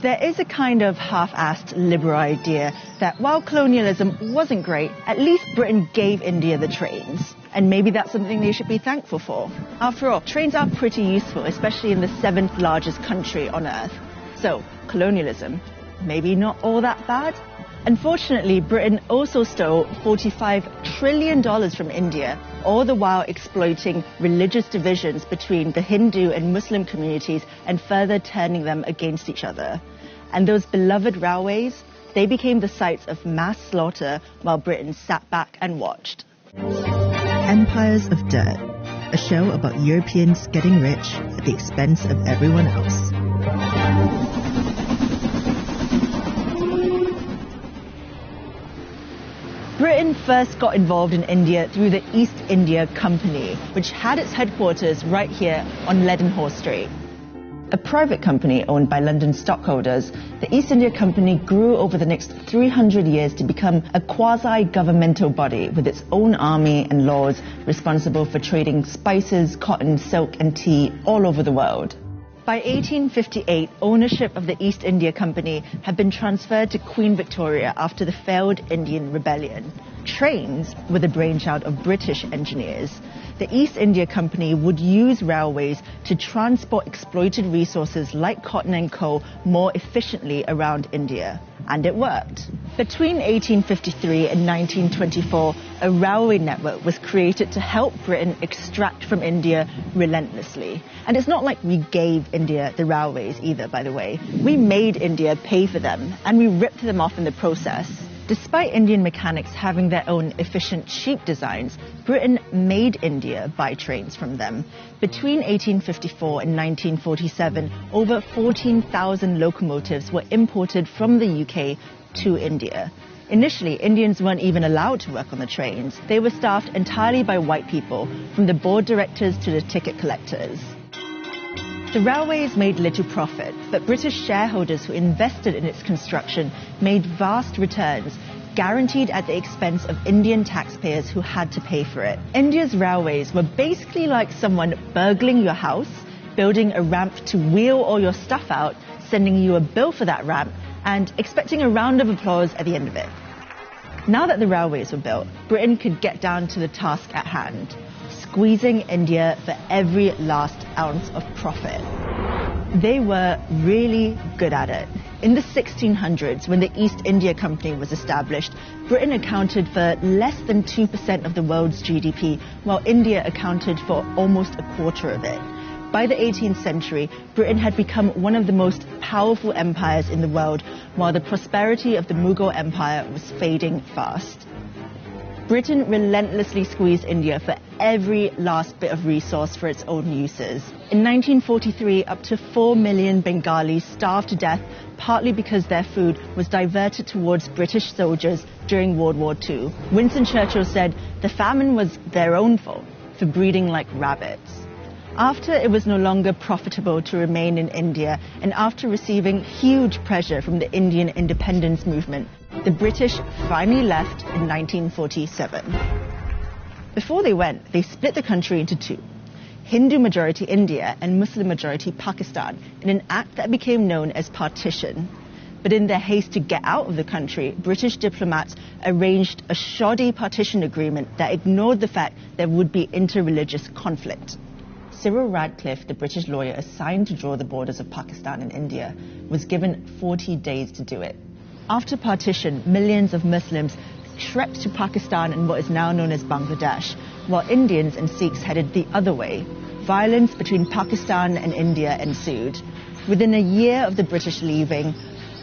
There is a kind of half-assed liberal idea that while colonialism wasn't great, at least Britain gave India the trains. And maybe that's something they should be thankful for. After all, trains are pretty useful, especially in the 7th largest country on Earth. So, colonialism, maybe not all that bad? Unfortunately, Britain also stole $45 trillion from India, all the while exploiting religious divisions between the Hindu and Muslim communities and further turning them against each other. And those beloved railways, they became the sites of mass slaughter while Britain sat back and watched. Empires of Dirt, a show about Europeans getting rich at the expense of everyone else. Britain first got involved in India through the East India Company, which had its headquarters right here on Leadenhall Street. A private company owned by London stockholders, the East India Company grew over the next 300 years to become a quasi-governmental body with its own army and laws responsible for trading spices, cotton, silk and tea all over the world. By 1858, ownership of the East India Company had been transferred to Queen Victoria after the failed Indian Rebellion. Trains were the brainchild of British engineers. The East India Company would use railways to transport exploited resources like cotton and coal more efficiently around India. And it worked. Between 1853 and 1924, a railway network was created to help Britain extract from India relentlessly. And it's not like we gave India the railways either, by the way. We made India pay for them, and we ripped them off in the process. Despite Indian mechanics having their own efficient, cheap designs, Britain made India buy trains from them. Between 1854 and 1947, over 14,000 locomotives were imported from the UK to India. Initially, Indians weren't even allowed to work on the trains. They were staffed entirely by white people, from the board directors to the ticket collectors. The railways made little profit, but British shareholders who invested in its construction made vast returns, guaranteed at the expense of Indian taxpayers who had to pay for it. India's railways were basically like someone burgling your house, building a ramp to wheel all your stuff out, sending you a bill for that ramp, and expecting a round of applause at the end of it. Now that the railways were built, Britain could get down to the task at hand, squeezing India for every last ounce of profit. They were really good at it. In the 1600s, when the East India Company was established, Britain accounted for less than 2% of the world's GDP, while India accounted for almost a quarter of it. By the 18th century, Britain had become one of the most powerful empires in the world, while the prosperity of the Mughal Empire was fading fast. Britain relentlessly squeezed India for every last bit of resource for its own uses. In 1943, up to 4 million Bengalis starved to death, partly because their food was diverted towards British soldiers during World War II. Winston Churchill said the famine was their own fault for breeding like rabbits. After it was no longer profitable to remain in India, and after receiving huge pressure from the Indian independence movement, the British finally left in 1947. Before they went, they split the country into two, Hindu-majority India and Muslim-majority Pakistan, in an act that became known as partition. But in their haste to get out of the country, British diplomats arranged a shoddy partition agreement that ignored the fact there would be interreligious conflict. Cyril Radcliffe, the British lawyer assigned to draw the borders of Pakistan and India, was given 40 days to do it. After partition, millions of Muslims trekked to Pakistan and what is now known as Bangladesh, while Indians and Sikhs headed the other way. Violence between Pakistan and India ensued. Within a year of the British leaving,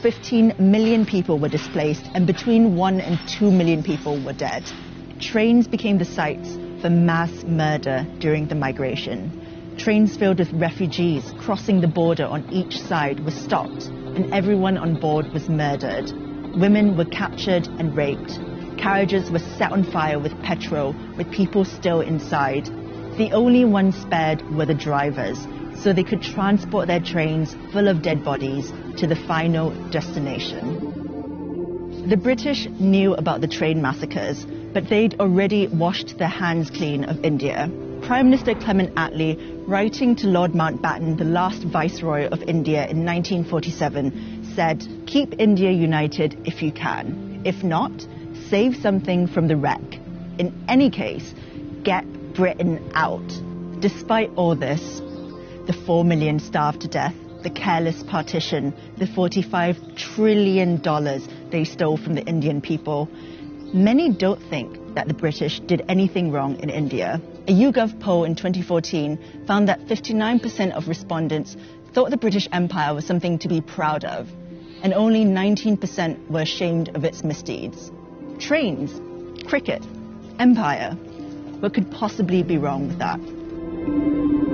15 million people were displaced and between 1 and 2 million people were dead. Trains became the sites for mass murder during the migration. Trains filled with refugees crossing the border on each side were stopped, and everyone on board was murdered. Women were captured and raped. Carriages were set on fire with petrol, with people still inside. The only ones spared were the drivers, so they could transport their trains full of dead bodies to the final destination. The British knew about the train massacres, but they'd already washed their hands clean of India. Prime Minister Clement Attlee, writing to Lord Mountbatten, the last Viceroy of India in 1947, said, keep India united if you can. If not, save something from the wreck. In any case, get Britain out. Despite all this, the 4 million starved to death, the careless partition, the $45 trillion they stole from the Indian people, many don't think that the British did anything wrong in India. A YouGov poll in 2014 found that 59% of respondents thought the British Empire was something to be proud of, and only 19% were ashamed of its misdeeds. Trains, cricket, empire. What could possibly be wrong with that?